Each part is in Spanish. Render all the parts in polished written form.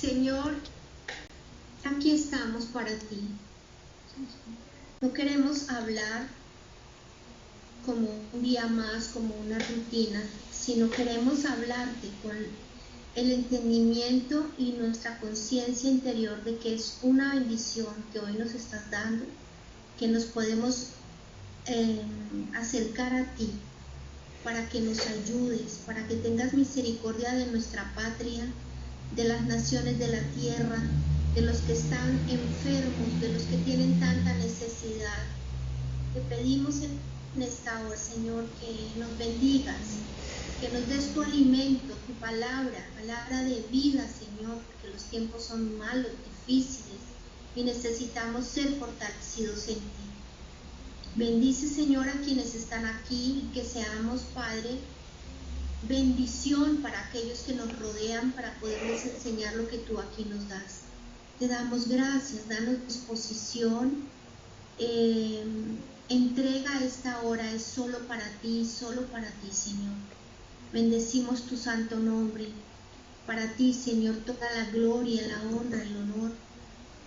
Señor, aquí estamos para ti. No queremos hablar como un día más, como una rutina, sino queremos hablarte con el entendimiento y nuestra conciencia interior de que es una bendición que hoy nos estás dando, que nos podemos acercar a ti para que nos ayudes, para que tengas misericordia de nuestra patria, de las naciones de la tierra, de los que están enfermos, de los que tienen tanta necesidad. Te pedimos en esta hora, Señor, que nos bendigas, que nos des tu alimento, tu palabra de vida, Señor, porque los tiempos son malos, difíciles, y necesitamos ser fortalecidos en ti. Bendice, Señor, a quienes están aquí, y que seamos, Padre, bendición para aquellos que nos rodean, para poderles enseñar lo que tú aquí nos das. Te damos gracias, danos disposición. Entrega esta hora, es solo para ti, Señor. Bendecimos tu santo nombre. Para ti, Señor, toda la gloria, la honra, el honor.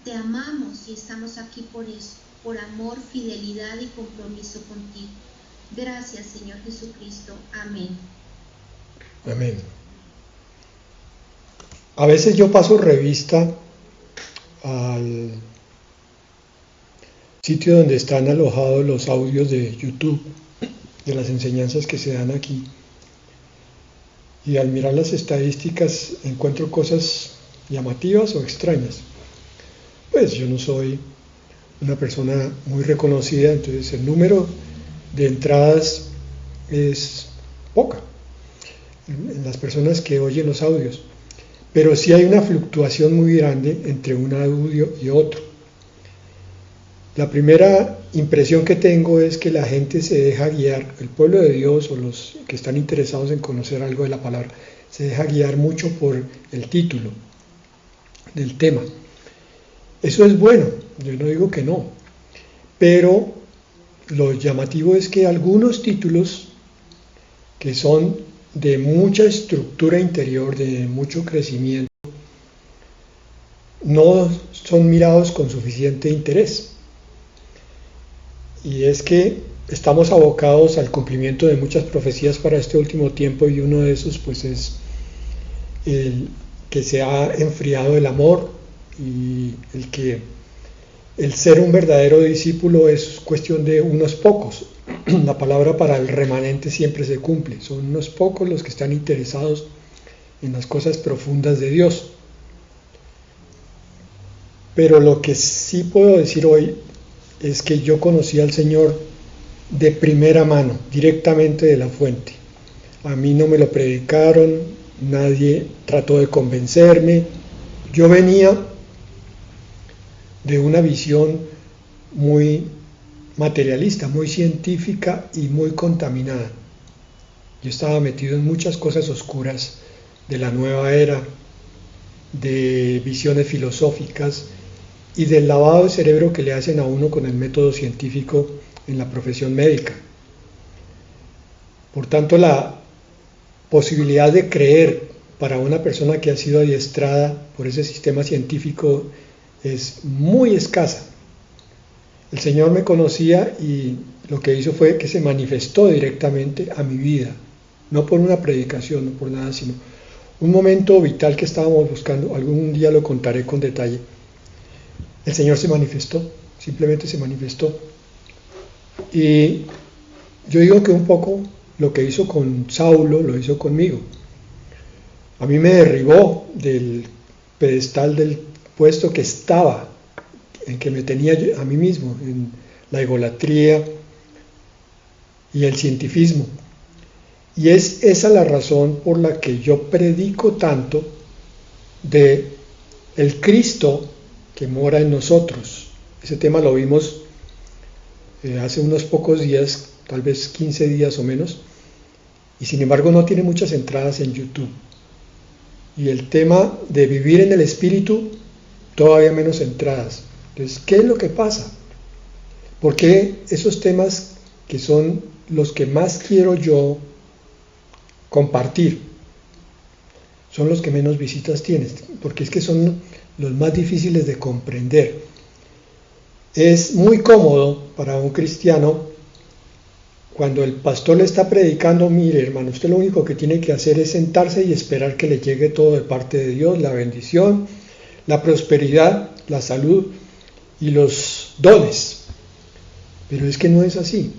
Te amamos y estamos aquí por eso, por amor, fidelidad y compromiso contigo. Gracias, Señor Jesucristo. Amén. Amén. A veces yo paso revista al sitio donde están alojados los audios de YouTube, de las enseñanzas que se dan aquí. Y al mirar las estadísticas encuentro cosas llamativas o extrañas. Pues yo no soy una persona muy reconocida, entonces el número de entradas es poca en las personas que oyen los audios, pero sí hay una fluctuación muy grande entre un audio y otro. La primera impresión que tengo es que la gente se deja guiar, el pueblo de Dios o los que están interesados en conocer algo de la palabra, se deja guiar mucho por el título del tema. Eso es bueno, yo no digo que no, pero lo llamativo es que algunos títulos que son de mucha estructura interior, de mucho crecimiento, no son mirados con suficiente interés. Y es que estamos abocados al cumplimiento de muchas profecías para este último tiempo, y uno de esos pues es el que se ha enfriado el amor, y el que el ser un verdadero discípulo es cuestión de unos pocos. La palabra para el remanente siempre se cumple, son unos pocos los que están interesados en las cosas profundas de Dios. Pero lo que sí puedo decir hoy es que yo conocí al Señor de primera mano, directamente de la fuente. A mí no me lo predicaron, nadie trató de convencerme. Yo venía de una visión muy materialista, muy científica y muy contaminada. Yo estaba metido en muchas cosas oscuras de la nueva era, de visiones filosóficas y del lavado de cerebro que le hacen a uno con el método científico en la profesión médica. Por tanto, la posibilidad de creer para una persona que ha sido adiestrada por ese sistema científico es muy escasa. El Señor me conocía y lo que hizo fue que se manifestó directamente a mi vida, no por una predicación, no por nada, sino un momento vital que estábamos buscando. Algún día lo contaré con detalle. El Señor se manifestó, simplemente se manifestó. Y yo digo que un poco lo que hizo con Saulo lo hizo conmigo. A mí me derribó del pedestal del puesto que estaba, en que me tenía yo, a mí mismo, en la egolatría y el cientifismo. Y es esa la razón por la que yo predico tanto de el Cristo que mora en nosotros. Ese tema lo vimos hace unos pocos días, tal vez 15 días o menos, y sin embargo no tiene muchas entradas en YouTube. Y el tema de vivir en el Espíritu, todavía menos entradas. Entonces, ¿qué es lo que pasa? ¿Por qué esos temas que son los que más quiero yo compartir son los que menos visitas tienen, porque es que son los más difíciles de comprender. Es muy cómodo para un cristiano cuando el pastor le está predicando: mire, hermano, usted lo único que tiene que hacer es sentarse y esperar que le llegue todo de parte de Dios, la bendición, la prosperidad, la salud y los dones. Pero es que no es así.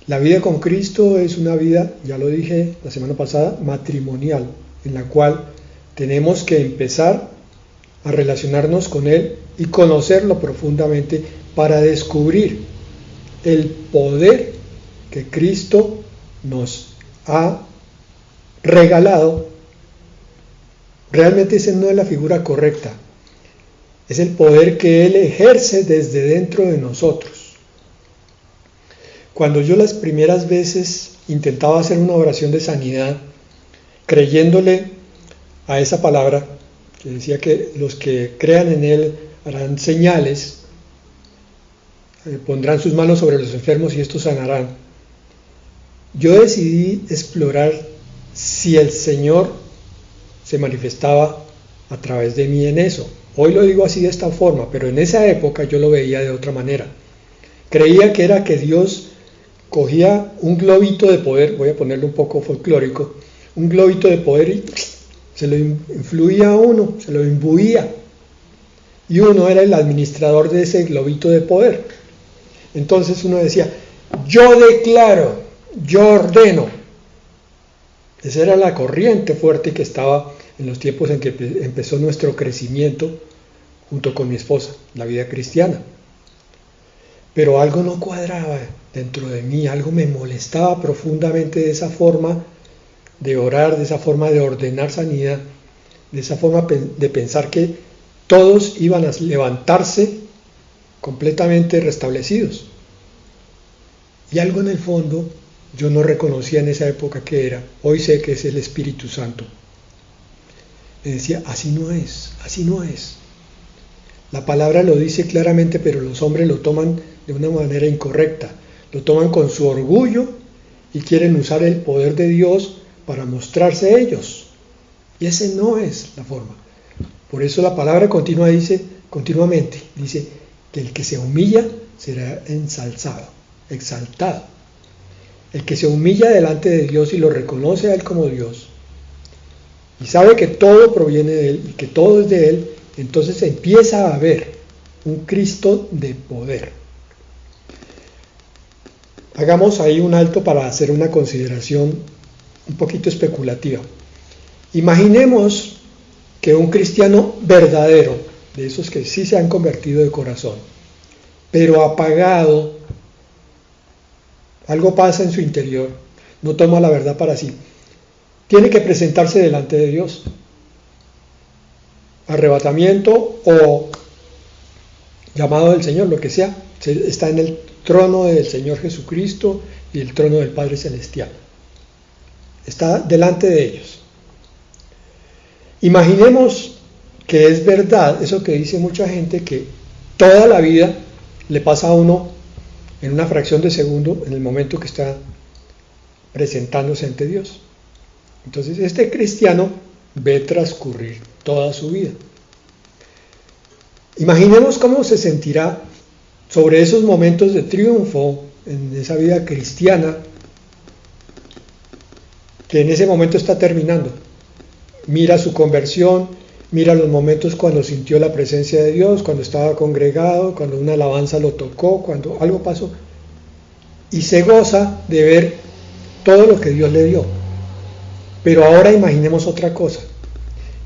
La vida con Cristo es una vida, ya lo dije la semana pasada, matrimonial, en la cual tenemos que empezar a relacionarnos con Él y conocerlo profundamente para descubrir el poder que Cristo nos ha regalado. Realmente esa no es la figura correcta, es el poder que Él ejerce desde dentro de nosotros. Cuando yo las primeras veces intentaba hacer una oración de sanidad, creyéndole a esa palabra, que decía que los que crean en Él harán señales, pondrán sus manos sobre los enfermos y estos sanarán, yo decidí explorar si el Señor se manifestaba a través de mí en eso. Hoy lo digo así de esta forma, pero en esa época yo lo veía de otra manera. Creía que era que Dios cogía un globito de poder, voy a ponerlo un poco folclórico, un globito de poder y se lo influía a uno, se lo imbuía. Y uno era el administrador de ese globito de poder. Entonces uno decía: yo declaro, yo ordeno. Esa era la corriente fuerte que estaba en los tiempos en que empezó nuestro crecimiento junto con mi esposa, la vida cristiana. Pero algo no cuadraba dentro de mí, algo me molestaba profundamente de esa forma de orar, de esa forma de ordenar sanidad, de esa forma de pensar que todos iban a levantarse completamente restablecidos. Y algo en el fondo yo no reconocía en esa época que era. Hoy sé que es el Espíritu Santo. Me decía: así no es, así no es. La palabra lo dice claramente, pero los hombres lo toman de una manera incorrecta. Lo toman con su orgullo y quieren usar el poder de Dios para mostrarse ellos. Y esa no es la forma. Por eso la palabra continuamente dice que el que se humilla será ensalzado, exaltado. El que se humilla delante de Dios y lo reconoce a Él como Dios y sabe que todo proviene de Él y que todo es de Él, entonces empieza a ver un Cristo de poder. Hagamos ahí un alto para hacer una consideración un poquito especulativa. Imaginemos que un cristiano verdadero, de esos que sí se han convertido de corazón, pero apagado, algo pasa en su interior, no toma la verdad para sí, tiene que presentarse delante de Dios. Arrebatamiento o llamado del Señor, lo que sea, está en el trono del Señor Jesucristo y el trono del Padre Celestial. Está delante de ellos. Imaginemos que es verdad eso que dice mucha gente, que toda la vida le pasa a uno en una fracción de segundo en el momento que está presentándose ante Dios. Entonces este cristiano ve transcurrir toda su vida. Imaginemos cómo se sentirá sobre esos momentos de triunfo en esa vida cristiana que en ese momento está terminando. Mira su conversión, mira los momentos cuando sintió la presencia de Dios, cuando estaba congregado, cuando una alabanza lo tocó, cuando algo pasó, y se goza de ver todo lo que Dios le dio. Pero ahora imaginemos otra cosa.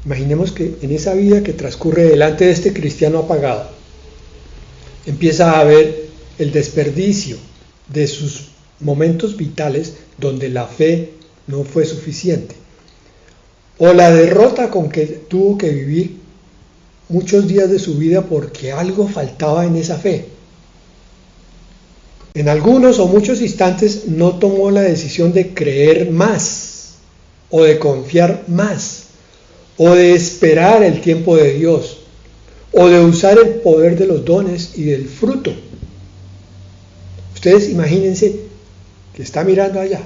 Imaginemos que en esa vida que transcurre delante de este cristiano apagado, empieza a ver el desperdicio de sus momentos vitales donde la fe no fue suficiente, o la derrota con que tuvo que vivir muchos días de su vida porque algo faltaba en esa fe. En algunos o muchos instantes no tomó la decisión de creer más, o de confiar más, o de esperar el tiempo de Dios, o de usar el poder de los dones y del fruto. Ustedes imagínense que está mirando allá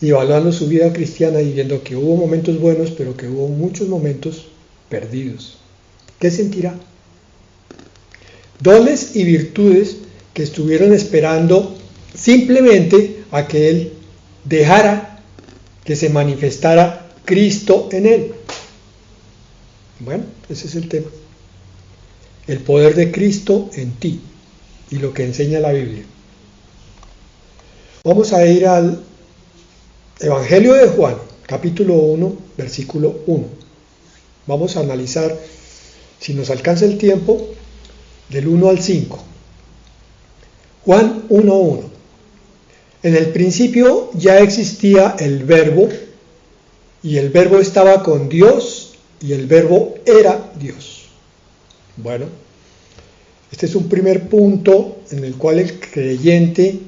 y evaluando su vida cristiana y viendo que hubo momentos buenos, pero que hubo muchos momentos perdidos. ¿Qué sentirá? Dones y virtudes que estuvieron esperando simplemente a que él dejara que se manifestara Cristo en él. Bueno, ese es el tema. El poder de Cristo en ti y lo que enseña la Biblia. Vamos a ir al Evangelio de Juan, capítulo 1, versículo 1. Vamos a analizar, si nos alcanza el tiempo, del 1 al 5. Juan 1:1. En el principio ya existía el Verbo, y el Verbo estaba con Dios, y el Verbo era Dios. Bueno, este es un primer punto en el cual el creyente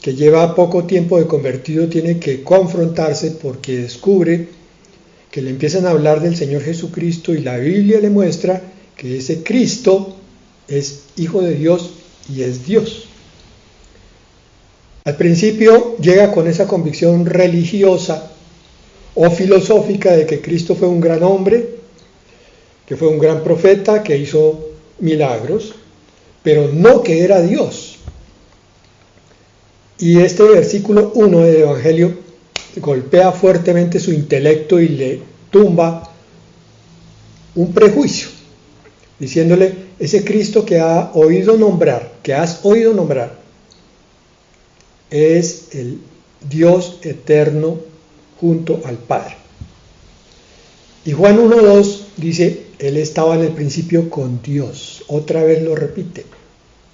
que lleva poco tiempo de convertido tiene que confrontarse, porque descubre que le empiezan a hablar del Señor Jesucristo y la Biblia le muestra que ese Cristo es Hijo de Dios y es Dios. Al principio llega con esa convicción religiosa o filosófica de que Cristo fue un gran hombre, que fue un gran profeta, que hizo milagros, pero no que era Dios. Y este versículo 1 del Evangelio golpea fuertemente su intelecto y le tumba un prejuicio, diciéndole: ese Cristo que has oído nombrar, es el Dios eterno junto al Padre. Y Juan 1:2 dice: Él estaba en el principio con Dios. Otra vez lo repite.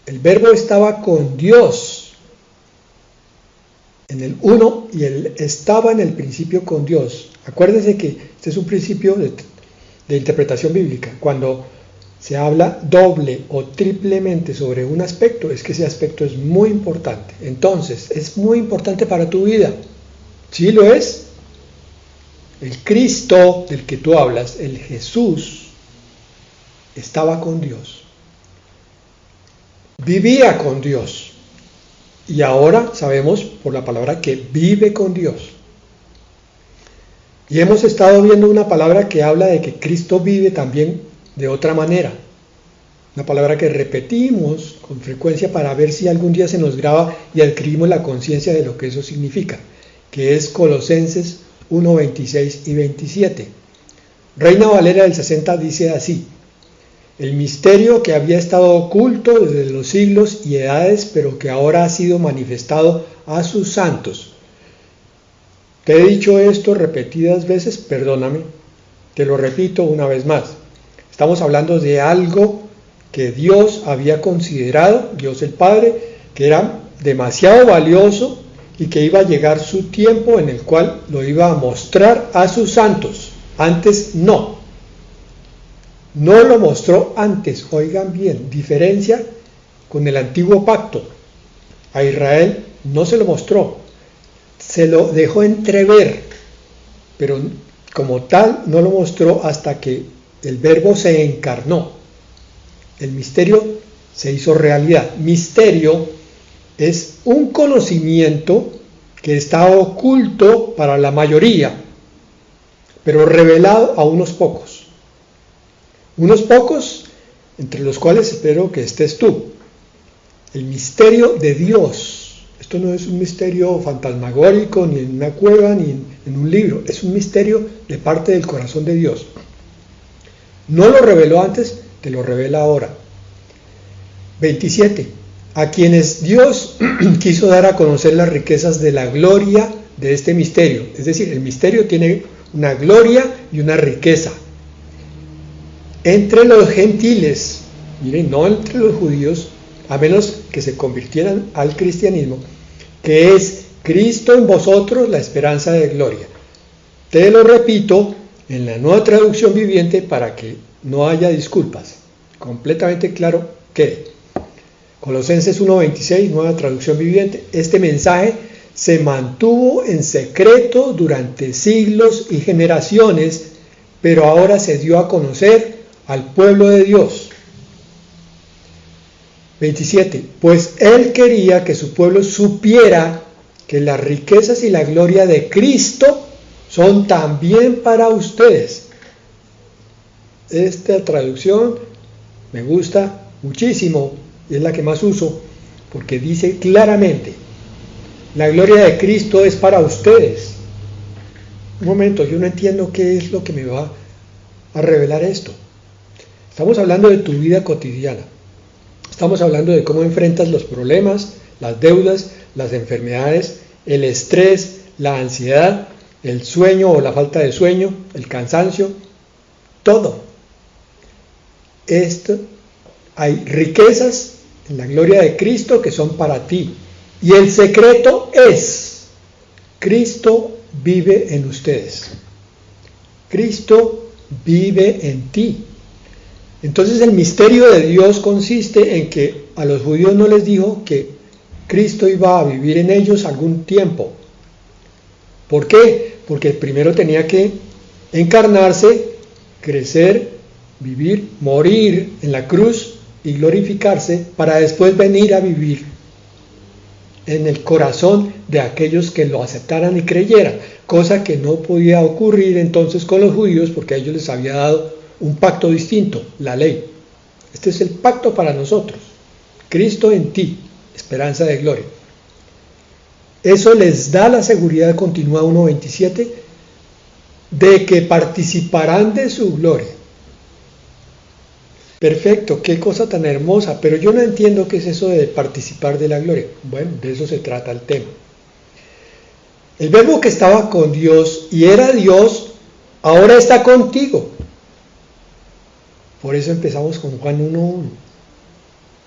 El Verbo estaba con Dios en el 1 y Él estaba en el principio con Dios. Acuérdense que este es un principio de interpretación bíblica. Cuando se habla doble o triplemente sobre un aspecto, es que ese aspecto es muy importante. Entonces, es muy importante para tu vida. ¿Sí lo es? El Cristo del que tú hablas, el Jesús, estaba con Dios. Vivía con Dios. Y ahora sabemos por la palabra que vive con Dios. Y hemos estado viendo una palabra que habla de que Cristo vive también de otra manera. Una palabra que repetimos con frecuencia para ver si algún día se nos graba y adquirimos la conciencia de lo que eso significa, que es Colosenses 1, 26 y 27. Reina Valera del 60 dice así: el misterio que había estado oculto desde los siglos y edades, pero que ahora ha sido manifestado a sus santos. Te he dicho esto repetidas veces, perdóname, te lo repito una vez más. Estamos hablando de algo que Dios había considerado, Dios el Padre, que era demasiado valioso y que iba a llegar su tiempo en el cual lo iba a mostrar a sus santos. Antes no. No lo mostró antes, oigan bien, diferencia con el antiguo pacto. A Israel no se lo mostró, se lo dejó entrever, pero como tal no lo mostró hasta que el Verbo se encarnó. El misterio se hizo realidad. Misterio es un conocimiento que está oculto para la mayoría, pero revelado a unos pocos. Unos pocos, entre los cuales espero que estés tú. El misterio de Dios. Esto no es un misterio fantasmagórico, ni en una cueva, ni en un libro. Es un misterio de parte del corazón de Dios. No lo reveló antes, te lo revela ahora. 27. A quienes Dios quiso dar a conocer las riquezas de la gloria de este misterio. Es decir, el misterio tiene una gloria y una riqueza. Entre los gentiles, miren, no entre los judíos, a menos que se convirtieran al cristianismo, que es Cristo en vosotros, la esperanza de gloria. Te lo repito en la Nueva Traducción Viviente para que no haya disculpas. Completamente claro que Colosenses 1:26, Nueva Traducción Viviente. Este mensaje se mantuvo en secreto durante siglos y generaciones, pero ahora se dio a conocer al pueblo de Dios. 27. Pues Él quería que su pueblo supiera que las riquezas y la gloria de Cristo son también para ustedes. Esta traducción me gusta muchísimo y es la que más uso porque dice claramente, la gloria de Cristo es para ustedes. Un momento, yo no entiendo qué es lo que me va a revelar esto. Estamos hablando de tu vida cotidiana. Estamos hablando de cómo enfrentas los problemas, las deudas, las enfermedades, el estrés, la ansiedad, el sueño o la falta de sueño, el cansancio, todo. Hay riquezas en la gloria de Cristo que son para ti. Y el secreto es, Cristo vive en ustedes. Cristo vive en ti. Entonces el misterio de Dios consiste en que a los judíos no les dijo que Cristo iba a vivir en ellos algún tiempo. ¿Por qué? Porque primero tenía que encarnarse, crecer, vivir, morir en la cruz y glorificarse para después venir a vivir en el corazón de aquellos que lo aceptaran y creyeran, cosa que no podía ocurrir entonces con los judíos porque a ellos les había dado un pacto distinto, la ley. Este es el pacto para nosotros. Cristo en ti, esperanza de gloria. Eso les da la seguridad, continúa 1.27, de que participarán de su gloria. Perfecto, qué cosa tan hermosa, pero yo no entiendo qué es eso de participar de la gloria. Bueno, de eso se trata el tema. El verbo que estaba con Dios y era Dios, ahora está contigo. Por eso empezamos con Juan 1.1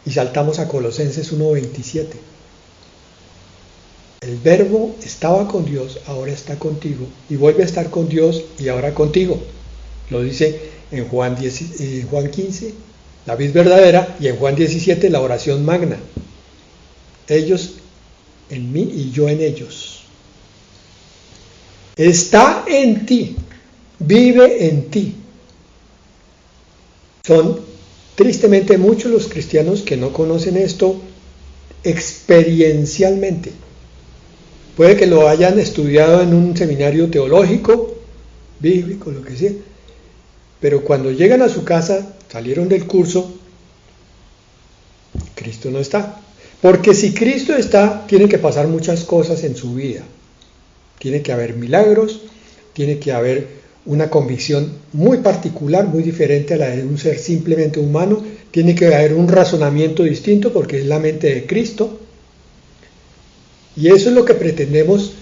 y saltamos a Colosenses 1.27. El verbo estaba con Dios, ahora está contigo, y vuelve a estar con Dios y ahora contigo. Lo dice en Juan 15, la vid verdadera, y en Juan 17, la oración magna. Ellos en mí y yo en ellos. Está en ti, vive en ti. Son tristemente muchos los cristianos que no conocen esto experiencialmente. Puede que lo hayan estudiado en un seminario teológico, bíblico, lo que sea, pero cuando llegan a su casa, salieron del curso, Cristo no está. Porque si Cristo está, tienen que pasar muchas cosas en su vida. Tiene que haber milagros, tiene que haber una convicción muy particular, muy diferente a la de un ser simplemente humano, tiene que haber un razonamiento distinto porque es la mente de Cristo. Y eso es lo que pretendemos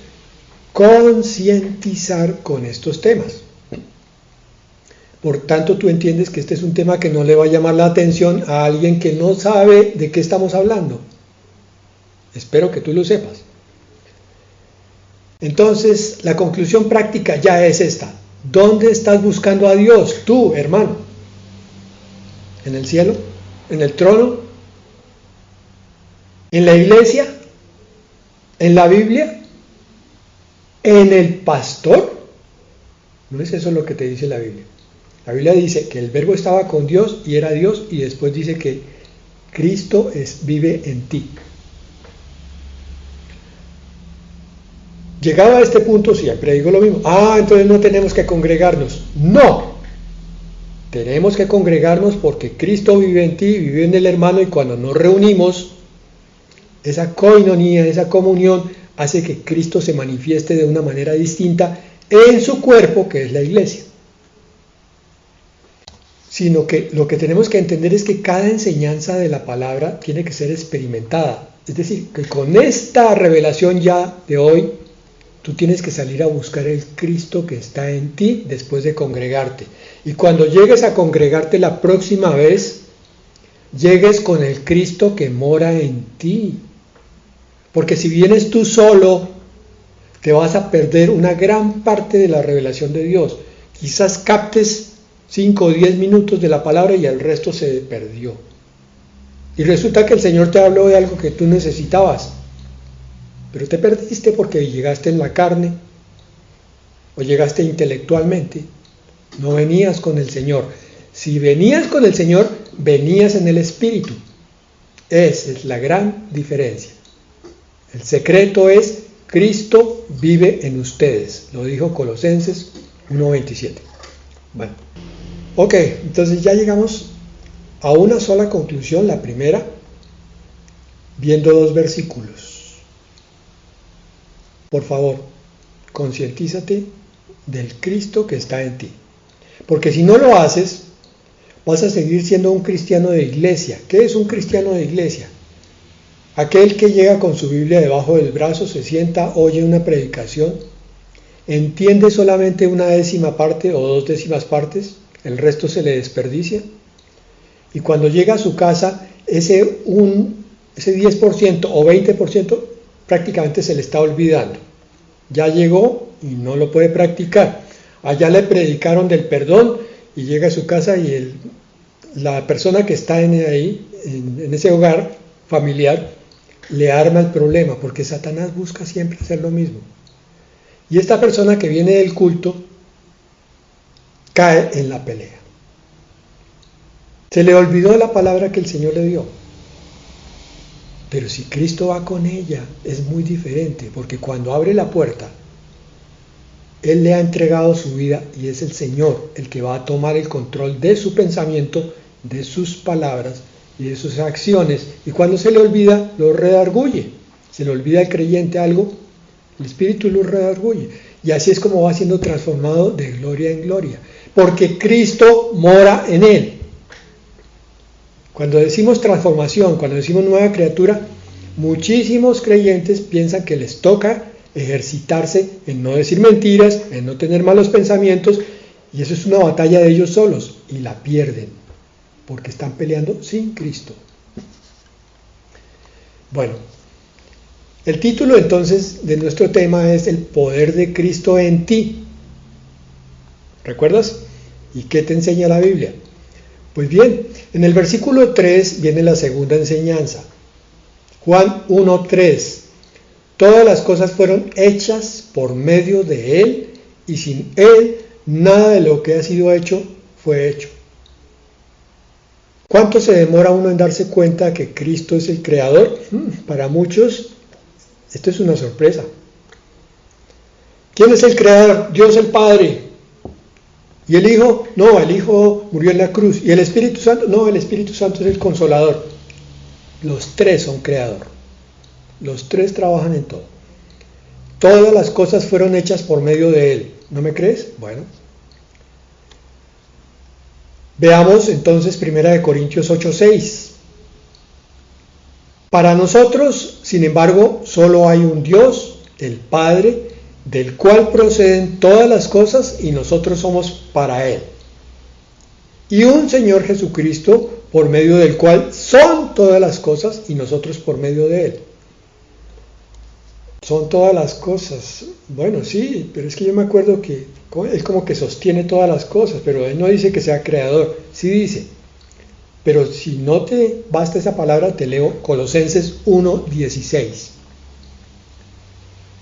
concientizar con estos temas. Por tanto, tú entiendes que este es un tema que no le va a llamar la atención a alguien que no sabe de qué estamos hablando. Espero que tú lo sepas. Entonces, la conclusión práctica ya es esta. ¿Dónde estás buscando a Dios, tú, hermano? ¿En el cielo? ¿En el trono? ¿En la iglesia? ¿En la Biblia? ¿En el pastor? No es eso lo que te dice la Biblia. La Biblia dice que el verbo estaba con Dios y era Dios, y después dice que Cristo vive en ti. Llegado a este punto siempre digo lo mismo. Entonces no tenemos que congregarnos. No. Tenemos que congregarnos porque Cristo vive en ti, vive en el hermano, y cuando nos reunimos, esa coinonía, esa comunión, hace que Cristo se manifieste de una manera distinta en su cuerpo, que es la iglesia. Sino que lo que tenemos que entender es que cada enseñanza de la palabra tiene que ser experimentada. Es decir, que con esta revelación ya de hoy, tú tienes que salir a buscar el Cristo que está en ti después de congregarte. Y cuando llegues a congregarte la próxima vez, llegues con el Cristo que mora en ti. Porque si vienes tú solo, te vas a perder una gran parte de la revelación de Dios. Quizás captes 5 o 10 minutos de la palabra y el resto se perdió. Y resulta que el Señor te habló de algo que tú necesitabas, pero te perdiste porque llegaste en la carne o llegaste intelectualmente. No venías con el Señor. Si venías con el Señor, venías en el Espíritu. Esa es la gran diferencia. El secreto es Cristo vive en ustedes, lo dijo Colosenses 1:27. Bueno, ok, entonces ya llegamos a una sola conclusión, la primera, viendo 2 versículos. Por favor, concientízate del Cristo que está en ti. Porque si no lo haces, vas a seguir siendo un cristiano de iglesia. ¿Qué es un cristiano de iglesia? Aquel que llega con su Biblia debajo del brazo, se sienta, oye una predicación, entiende solamente 1/10 parte o 2/10 partes, el resto se le desperdicia, y cuando llega a su casa, ese 10% o 20% prácticamente se le está olvidando. Ya llegó y no lo puede practicar. Allá le predicaron del perdón y llega a su casa y la persona que está en ese hogar familiar le arma el problema, porque Satanás busca siempre hacer lo mismo. Y esta persona que viene del culto cae en la pelea. Se le olvidó la palabra que el Señor le dio. Pero si Cristo va con ella, es muy diferente, porque cuando abre la puerta, Él le ha entregado su vida y es el Señor el que va a tomar el control de su pensamiento, de sus palabras y de sus acciones. Y cuando se le olvida, lo redarguye. Se le olvida al creyente algo, el Espíritu lo redarguye. Y así es como va siendo transformado de gloria en gloria, porque Cristo mora en él. Cuando decimos transformación, cuando decimos nueva criatura, muchísimos creyentes piensan que les toca ejercitarse en no decir mentiras, en no tener malos pensamientos, y eso es una batalla de ellos solos, y la pierden, porque están peleando sin Cristo. Bueno, el título entonces de nuestro tema es el poder de Cristo en ti. ¿Recuerdas? ¿Y qué te enseña la Biblia? Pues bien, en el versículo 3 viene la segunda enseñanza. Juan 1:3. Todas las cosas fueron hechas por medio de Él, y sin Él nada de lo que ha sido hecho fue hecho. ¿Cuánto se demora uno en darse cuenta que Cristo es el Creador? Para muchos, esto es una sorpresa. ¿Quién es el Creador? Dios el Padre. ¿Y el Hijo? No, el Hijo murió en la cruz. ¿Y el Espíritu Santo? No, el Espíritu Santo es el Consolador. Los tres son Creador. Los tres trabajan en todo. Todas las cosas fueron hechas por medio de Él. ¿No me crees? Bueno. Veamos entonces 1 Corintios 8:6. Para nosotros, sin embargo, solo hay un Dios, el Padre, del cual proceden todas las cosas y nosotros somos para Él. Y un Señor Jesucristo, por medio del cual son todas las cosas y nosotros por medio de Él. Son todas las cosas. Bueno, sí, pero es que yo me acuerdo que Él como que sostiene todas las cosas, pero Él no dice que sea creador, sí dice. Pero si no te basta esa palabra, te leo Colosenses 1:16.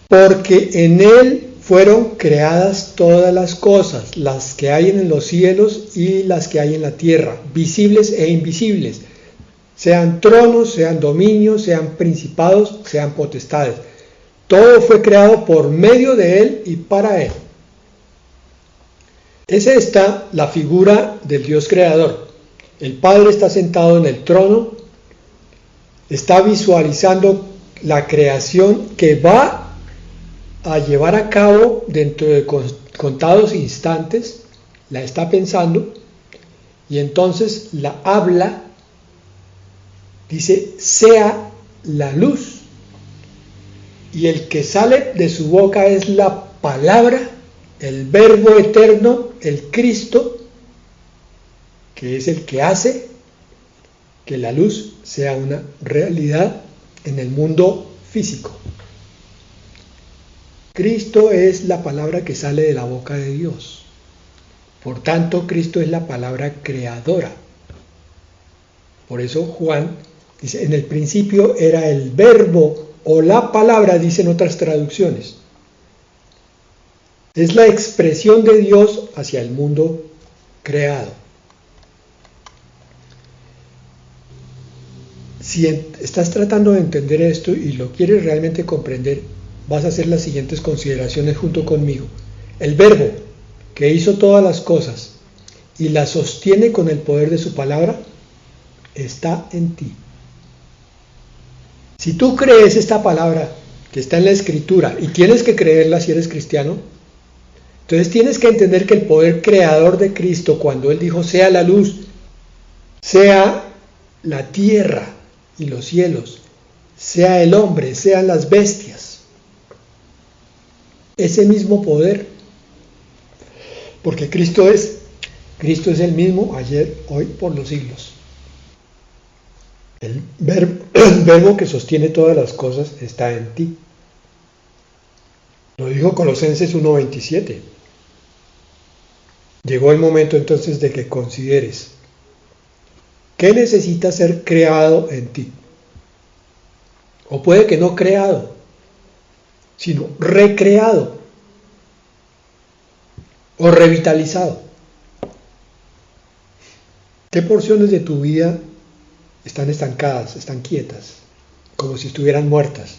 Porque en Él fueron creadas todas las cosas, las que hay en los cielos y las que hay en la tierra, visibles e invisibles, sean tronos, sean dominios, sean principados, sean potestades. Todo fue creado por medio de Él y para Él. Esa está la figura del Dios creador. El Padre está sentado en el trono, está visualizando la creación que va a llevar a cabo dentro de contados instantes, la está pensando y entonces la habla, dice, sea la luz. Y el que sale de su boca es la palabra, el verbo eterno, el Cristo, que es el que hace que la luz sea una realidad en el mundo físico. Cristo es la palabra que sale de la boca de Dios. Por tanto, Cristo es la palabra creadora. Por eso Juan dice, en el principio era el verbo o la palabra, dicen otras traducciones. Es la expresión de Dios hacia el mundo creado. Si estás tratando de entender esto y lo quieres realmente comprender, vas a hacer las siguientes consideraciones junto conmigo. El Verbo que hizo todas las cosas y las sostiene con el poder de su palabra, está en ti. Si tú crees esta palabra que está en la Escritura y tienes que creerla si eres cristiano, entonces tienes que entender que el poder creador de Cristo, cuando Él dijo sea la luz, sea la tierra y los cielos, sea el hombre, sean las bestias, ese mismo poder, porque Cristo es el mismo ayer, hoy, por los siglos. El verbo que sostiene todas las cosas está en ti. Lo dijo Colosenses 1:27. Llegó el momento entonces de que consideres qué necesita ser creado en ti. O puede que no creado, sino recreado o revitalizado. ¿Qué porciones de tu vida están estancadas, están quietas, como si estuvieran muertas?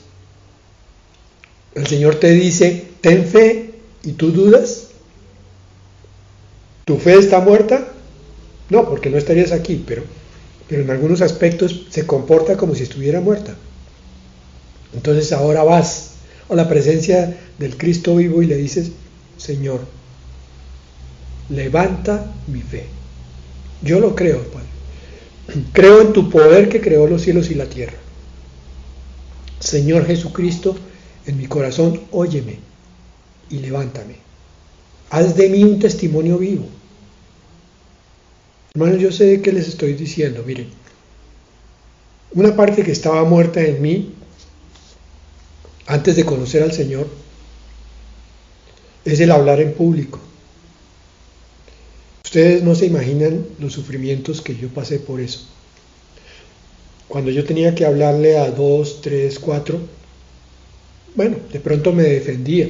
El Señor te dice, ten fe, y tú dudas. ¿Tu fe está muerta? No, porque no estarías aquí, pero en algunos aspectos se comporta como si estuviera muerta. Entonces ahora vas a la presencia del Cristo vivo y le dices, Señor, levanta mi fe. Yo lo creo, Padre. Creo en tu poder que creó los cielos y la tierra. Señor Jesucristo, en mi corazón, óyeme y levántame. Haz de mí un testimonio vivo. Hermanos, yo sé de qué les estoy diciendo. Miren, una parte que estaba muerta en mí antes de conocer al Señor es el hablar en público. Ustedes no se imaginan los sufrimientos que yo pasé por eso. Cuando yo tenía que hablarle a 2, 3, 4, bueno, de pronto me defendía.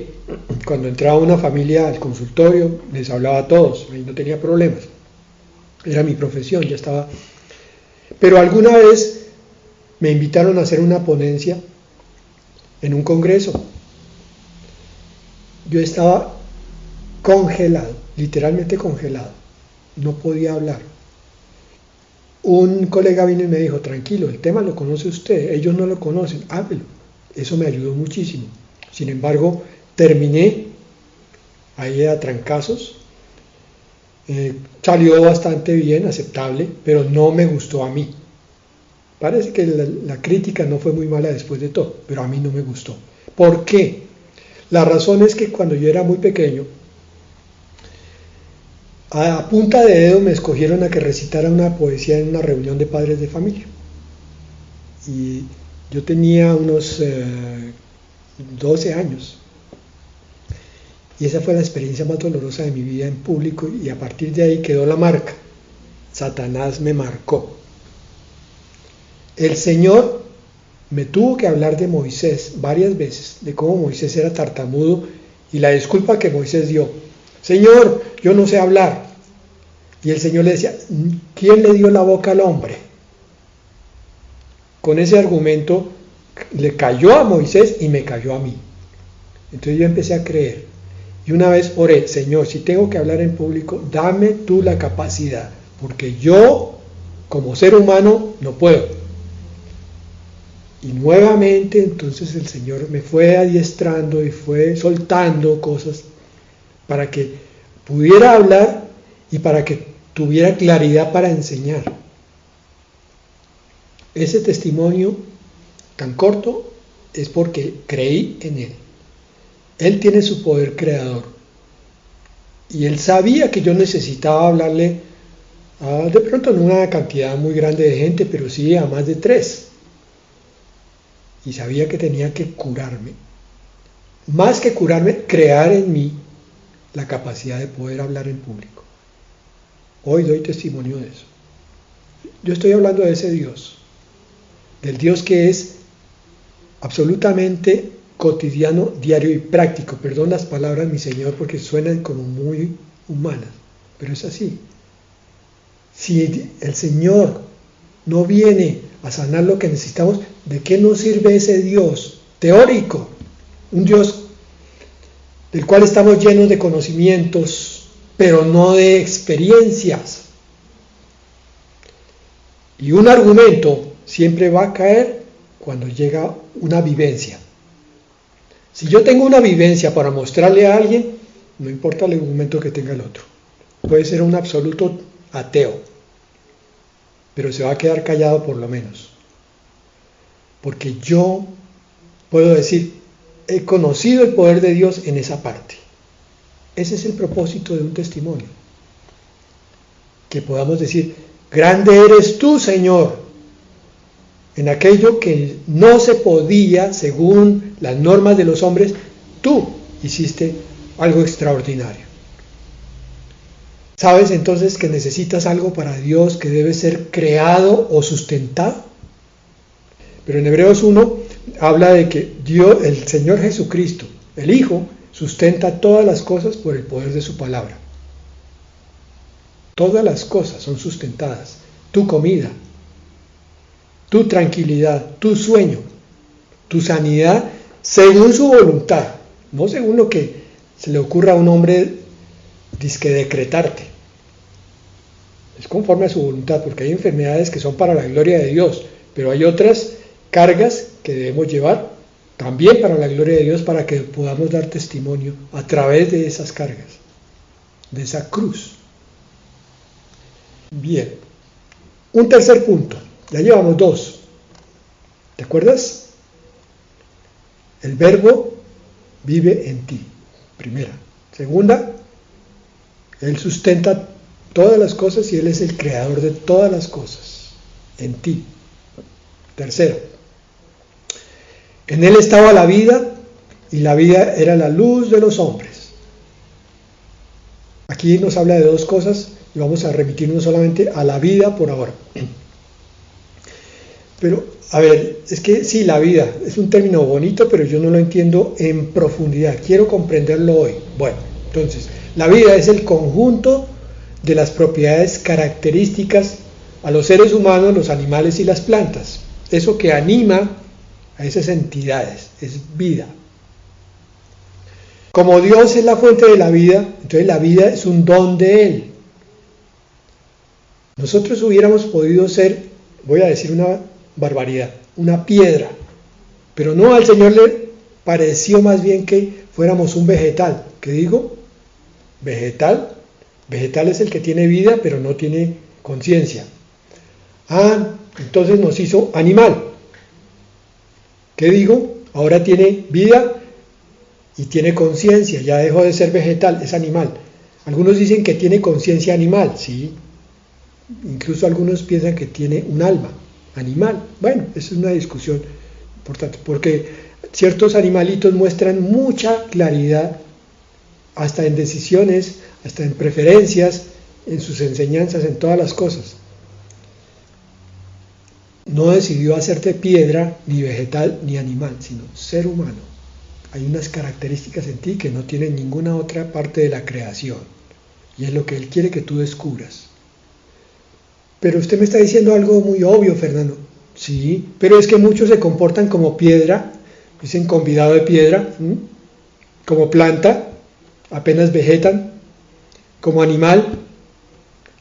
Cuando entraba una familia al consultorio, les hablaba a todos, ahí no tenía problemas. Era mi profesión, ya estaba. Pero alguna vez me invitaron a hacer una ponencia en un congreso. Yo estaba congelado, literalmente congelado. No podía hablar. Un colega vino y me dijo, tranquilo, el tema lo conoce usted, ellos no lo conocen, háblelo. Eso me ayudó muchísimo. Sin embargo, terminé ahí a trancazos. Salió bastante bien, aceptable, pero no me gustó a mí. Parece que la crítica no fue muy mala después de todo, pero a mí no me gustó. ¿Por qué? La razón es que cuando yo era muy pequeño, a punta de dedo me escogieron a que recitara una poesía en una reunión de padres de familia. Y yo tenía unos 12 años. Y esa fue la experiencia más dolorosa de mi vida en público, y a partir de ahí quedó la marca. Satanás me marcó. El Señor me tuvo que hablar de Moisés varias veces, de cómo Moisés era tartamudo, y la disculpa que Moisés dio: Señor, yo no sé hablar. Y el Señor le decía: ¿quién le dio la boca al hombre? Con ese argumento le cayó a Moisés y me cayó a mí. Entonces yo empecé a creer. Y una vez oré: Señor, si tengo que hablar en público, dame tú la capacidad, porque yo, como ser humano, no puedo. Y nuevamente entonces el Señor me fue adiestrando y fue soltando cosas para que pudiera hablar y para que tuviera claridad para enseñar. Ese testimonio tan corto es porque creí en Él. Él tiene su poder creador. Y Él sabía que yo necesitaba hablarle de pronto no una cantidad muy grande de gente, pero sí a más de 3. Y sabía que tenía que curarme. Más que curarme, crear en mí la capacidad de poder hablar en público. Hoy doy testimonio de eso. Yo estoy hablando de ese Dios, del Dios que es absolutamente cotidiano, diario y práctico. Perdón las palabras, mi Señor, porque suenan como muy humanas, pero es así. Si el Señor no viene a sanar lo que necesitamos, ¿de qué nos sirve ese Dios teórico un Dios del cual estamos llenos de conocimientos, pero no de experiencias. Y un argumento siempre va a caer cuando llega una vivencia. Si yo tengo una vivencia para mostrarle a alguien, no importa el argumento que tenga el otro. Puede ser un absoluto ateo, pero se va a quedar callado por lo menos. Porque yo puedo decir, he conocido el poder de Dios en esa parte. Ese es el propósito de un testimonio. Que podamos decir, grande eres tú, Señor, en aquello que no se podía, según las normas de los hombres, tú hiciste algo extraordinario. ¿Sabes entonces que necesitas algo para Dios que debe ser creado o sustentado? Pero en Hebreos 1 habla de que Dios, el Señor Jesucristo, el Hijo, sustenta todas las cosas por el poder de su palabra. Todas las cosas son sustentadas. Tu comida, tu tranquilidad, tu sueño, tu sanidad, según su voluntad, no según lo que se le ocurra a un hombre dizque decretarte. Es conforme a su voluntad, porque hay enfermedades que son para la gloria de Dios, pero hay otras cargas que debemos llevar también para la gloria de Dios, para que podamos dar testimonio a través de esas cargas, de esa cruz. Bien, un tercer punto, ya llevamos 2, ¿te acuerdas? El verbo vive en ti, primera. Segunda, Él sustenta todas las cosas y Él es el creador de todas las cosas, en ti. Tercero, en Él estaba la vida y la vida era la luz de los hombres. Aquí nos habla de 2 cosas y vamos a remitirnos solamente a la vida por ahora. Pero, a ver, es que sí, la vida es un término bonito, pero yo no lo entiendo en profundidad. Quiero comprenderlo hoy. Bueno, entonces, la vida es el conjunto de las propiedades características a los seres humanos, los animales y las plantas. Eso que anima a esas entidades es vida. Como Dios es la fuente de la vida, entonces la vida es un don de Él. Nosotros hubiéramos podido ser, voy a decir una barbaridad, una piedra, pero no, al Señor le pareció más bien que fuéramos un vegetal. ¿Qué digo? Vegetal. Vegetal es el que tiene vida, pero no tiene conciencia. Entonces nos hizo animal. ¿Qué digo? Ahora tiene vida y tiene conciencia, ya dejó de ser vegetal, es animal. Algunos dicen que tiene conciencia animal, sí. Incluso algunos piensan que tiene un alma animal. Bueno, esa es una discusión importante, porque ciertos animalitos muestran mucha claridad, hasta en decisiones, hasta en preferencias, en sus enseñanzas, en todas las cosas. No decidió hacerte piedra, ni vegetal, ni animal, sino ser humano. Hay unas características en ti que no tienen ninguna otra parte de la creación, y es lo que Él quiere que tú descubras. Pero usted me está diciendo algo muy obvio, Fernando. Sí, pero es que muchos se comportan como piedra, dicen convidado de piedra, como planta, apenas vegetan, como animal,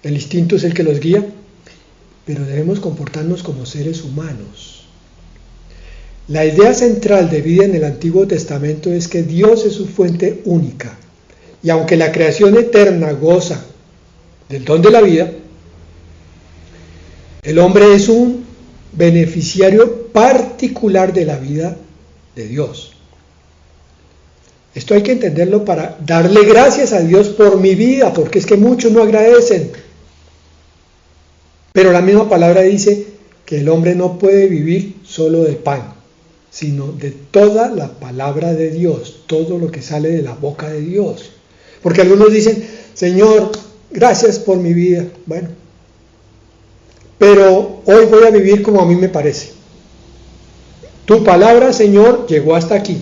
el instinto es el que los guía, pero debemos comportarnos como seres humanos. La idea central de vida en el Antiguo Testamento es que Dios es su fuente única, y aunque la creación eterna goza del don de la vida, el hombre es un beneficiario particular de la vida de Dios. Esto hay que entenderlo para darle gracias a Dios por mi vida, porque es que muchos no agradecen. Pero la misma palabra dice que el hombre no puede vivir solo de pan, sino de toda la palabra de Dios, todo lo que sale de la boca de Dios. Porque algunos dicen, Señor, gracias por mi vida. Bueno, pero hoy voy a vivir como a mí me parece. Tu palabra, Señor, llegó hasta aquí.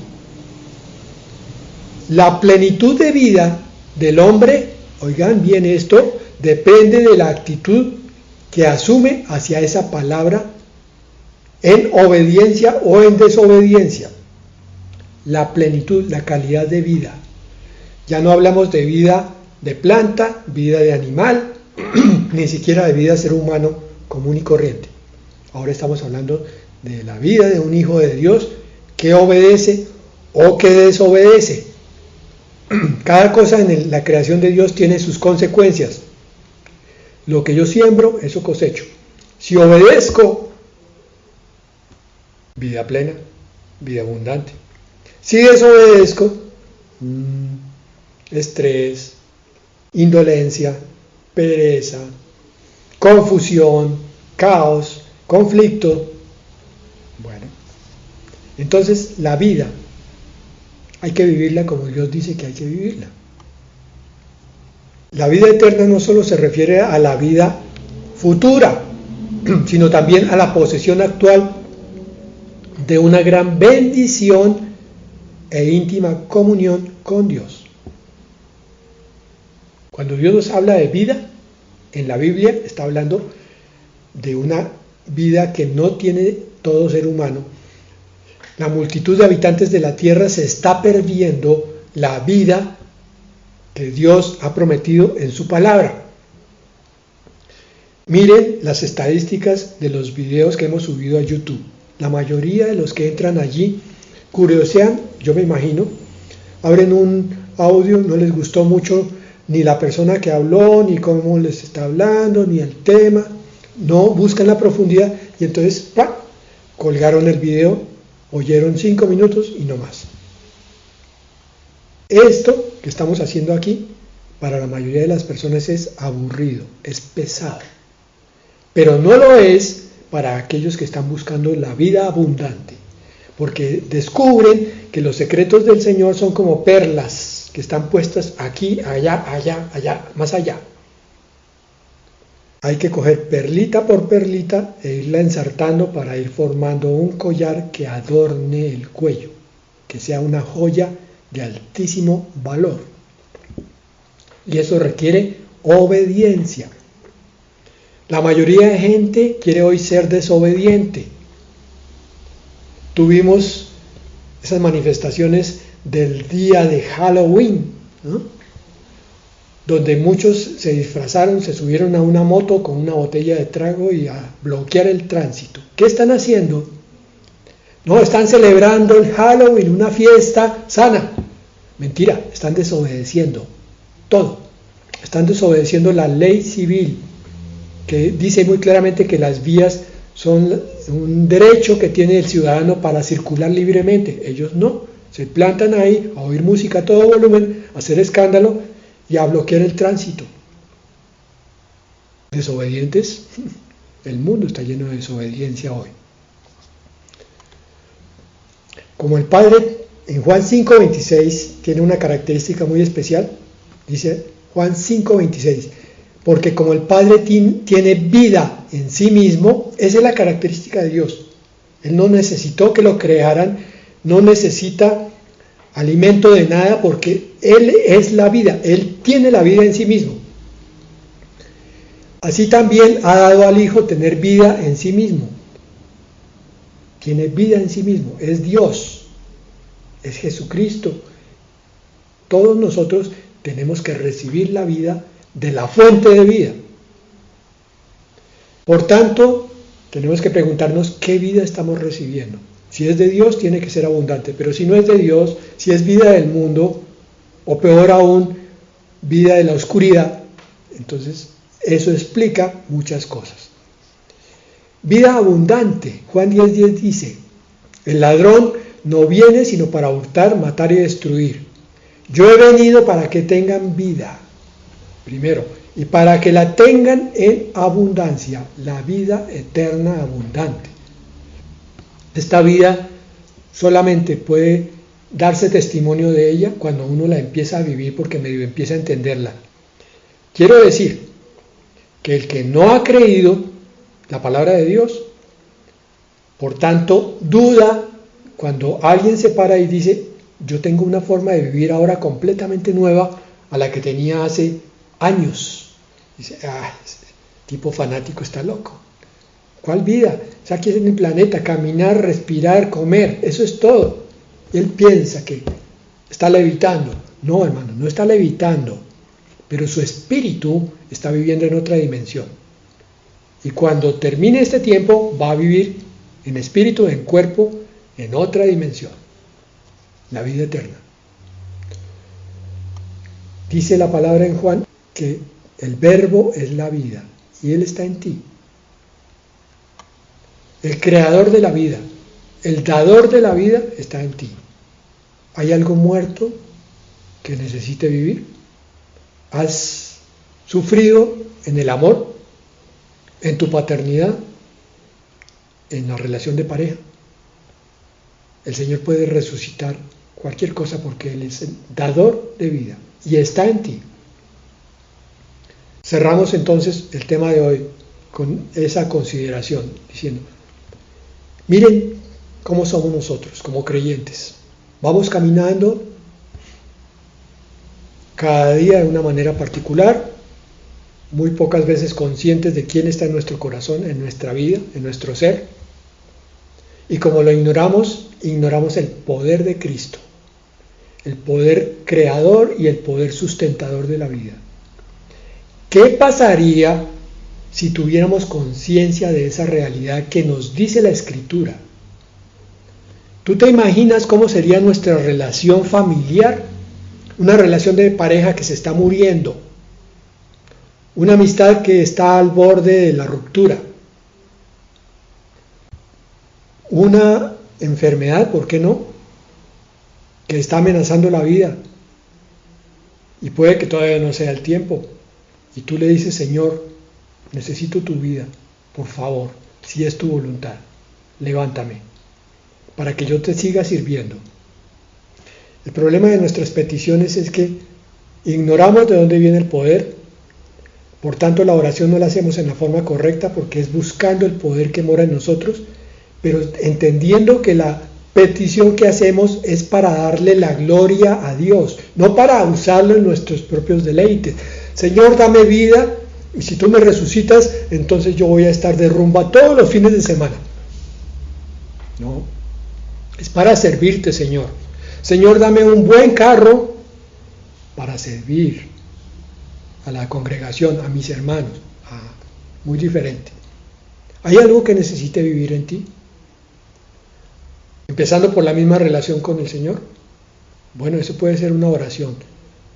La plenitud de vida del hombre, oigan bien esto, depende de la actitud que asume hacia esa palabra en obediencia o en desobediencia. la plenitud, la calidad de vida. Ya no hablamos de vida de planta, vida de animal, ni siquiera de vida de ser humano común y corriente. Ahora estamos hablando de la vida de un hijo de Dios que obedece o que desobedece. Cada cosa en la creación de Dios tiene sus consecuencias. Lo que yo siembro, eso cosecho. Si obedezco, vida plena, vida abundante. Si desobedezco, estrés, indolencia, pereza, confusión, caos, conflicto. Bueno, entonces la vida hay que vivirla como Dios dice que hay que vivirla. La vida eterna no solo se refiere a la vida futura, sino también a la posesión actual de una gran bendición e íntima comunión con Dios. Cuando Dios nos habla de vida, en la Biblia está hablando de una vida que no tiene todo ser humano. La multitud de habitantes de la tierra se está perdiendo la vida que Dios ha prometido en su palabra. Miren las estadísticas de los videos que hemos subido a YouTube. La mayoría de los que entran allí curiosean, yo me imagino, abren un audio, no les gustó mucho ni la persona que habló, ni cómo les está hablando, ni el tema, no buscan la profundidad y entonces ¡pam!, colgaron el video, oyeron 5 minutos y no más. Esto que estamos haciendo aquí, para la mayoría de las personas es aburrido, es pesado, pero no lo es para aquellos que están buscando la vida abundante, porque descubren que los secretos del Señor son como perlas que están puestas aquí, allá, allá, allá, más allá. Hay que coger perlita por perlita e irla ensartando para ir formando un collar que adorne el cuello, que sea una joya de altísimo valor. Y eso requiere obediencia. La mayoría de gente quiere hoy ser desobediente. Tuvimos esas manifestaciones del día de Halloween, ¿no?, donde muchos se disfrazaron, se subieron a una moto con una botella de trago y a bloquear el tránsito. ¿Qué están haciendo? No, están celebrando el Halloween, una fiesta sana. Mentira, están desobedeciendo todo. Están desobedeciendo la ley civil, que dice muy claramente que las vías son un derecho que tiene el ciudadano para circular libremente. Ellos no, se plantan ahí a oír música a todo volumen, a hacer escándalo y a bloquear el tránsito. Desobedientes, el mundo está lleno de desobediencia hoy. Como el Padre en Juan 5:26 tiene una característica muy especial, dice Juan 5:26, porque como el Padre tiene vida en sí mismo, esa es la característica de Dios. Él no necesitó que lo crearan, no necesita alimento de nada porque Él es la vida, Él tiene la vida en sí mismo. Así también ha dado al Hijo tener vida en sí mismo. Tiene vida en sí mismo, es Dios, es Jesucristo. Todos nosotros tenemos que recibir la vida de la fuente de vida. Por tanto, tenemos que preguntarnos qué vida estamos recibiendo. Si es de Dios, tiene que ser abundante, pero si no es de Dios, si es vida del mundo, o peor aún, vida de la oscuridad, entonces eso explica muchas cosas. Vida abundante, Juan 10:10 dice, el ladrón no viene sino para hurtar, matar y destruir. Yo he venido para que tengan vida, primero, y para que la tengan en abundancia, la vida eterna abundante. Esta vida solamente puede darse testimonio de ella cuando uno la empieza a vivir, porque medio empieza a entenderla. Quiero decir que el que no ha creído la palabra de Dios, por tanto, duda cuando alguien se para y dice, yo tengo una forma de vivir ahora completamente nueva a la que tenía hace años. Dice, ese tipo fanático está loco. ¿Cuál vida? O sea, aquí en el planeta, caminar, respirar, comer, eso es todo. Él piensa que está levitando. No, hermano, no está levitando, pero su espíritu está viviendo en otra dimensión. Y cuando termine este tiempo, va a vivir en espíritu, en cuerpo, en otra dimensión, la vida eterna. Dice la palabra en Juan que el verbo es la vida y Él está en ti. El creador de la vida, el dador de la vida está en ti. ¿Hay algo muerto que necesite vivir? ¿Has sufrido en el amor, en tu paternidad, en la relación de pareja? El Señor puede resucitar cualquier cosa porque Él es el dador de vida y está en ti. Cerramos entonces el tema de hoy con esa consideración, diciendo, miren cómo somos nosotros como creyentes. Vamos caminando cada día de una manera particular, muy pocas veces conscientes de quién está en nuestro corazón, en nuestra vida, en nuestro ser. Y como lo ignoramos, ignoramos el poder de Cristo, el poder creador y el poder sustentador de la vida. ¿Qué pasaría si tuviéramos conciencia de esa realidad que nos dice la Escritura? ¿Tú te imaginas cómo sería nuestra relación familiar? Una relación de pareja que se está muriendo, una amistad que está al borde de la ruptura, una enfermedad, ¿por qué no?, que está amenazando la vida y puede que todavía no sea el tiempo, y tú le dices, Señor, necesito tu vida, por favor, si es tu voluntad, levántame para que yo te siga sirviendo. El problema de nuestras peticiones es que ignoramos de dónde viene el poder, por tanto la oración no la hacemos en la forma correcta porque es buscando el poder que mora en nosotros, pero entendiendo que la petición que hacemos es para darle la gloria a Dios, no para usarlo en nuestros propios deleites. Señor, dame vida, y si tú me resucitas, entonces yo voy a estar de rumba todos los fines de semana. No, es para servirte, Señor. Señor, dame un buen carro para servir a la congregación, a mis hermanos. Muy diferente. ¿Hay algo que necesite vivir en ti? Empezando por la misma relación con el Señor. Bueno, eso puede ser una oración.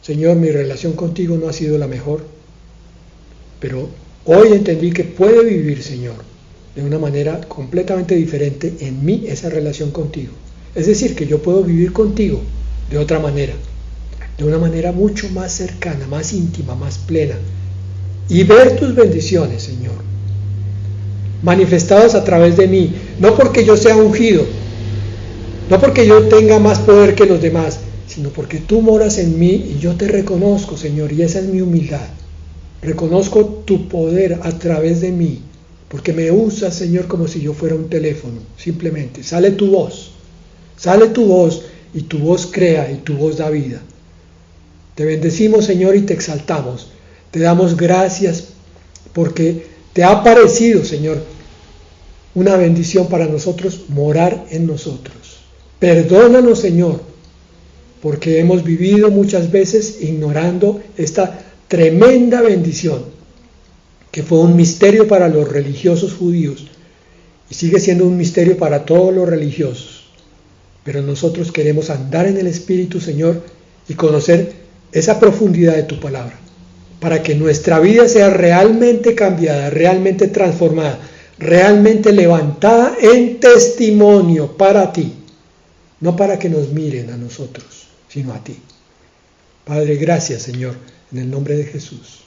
Señor, mi relación contigo no ha sido la mejor, pero hoy entendí que puede vivir, Señor, de una manera completamente diferente en mí esa relación contigo. Es decir, que yo puedo vivir contigo de otra manera, de una manera mucho más cercana, más íntima, más plena, y ver tus bendiciones, Señor, manifestadas a través de mí, no porque yo sea ungido, no porque yo tenga más poder que los demás, sino porque tú moras en mí y yo te reconozco, Señor, y esa es mi humildad. Reconozco tu poder a través de mí, porque me usas, Señor, como si yo fuera un teléfono, simplemente. Sale tu voz y tu voz crea y tu voz da vida. Te bendecimos, Señor, y te exaltamos. Te damos gracias porque te ha parecido, Señor, una bendición para nosotros morar en nosotros. Perdónanos, Señor, porque hemos vivido muchas veces ignorando esta tremenda bendición, que fue un misterio para los religiosos judíos y sigue siendo un misterio para todos los religiosos. Pero nosotros queremos andar en el Espíritu, Señor, y conocer esa profundidad de tu palabra, para que nuestra vida sea realmente cambiada, realmente transformada, realmente levantada en testimonio para ti, no para que nos miren a nosotros, sino a ti. Padre, gracias, Señor, en el nombre de Jesús.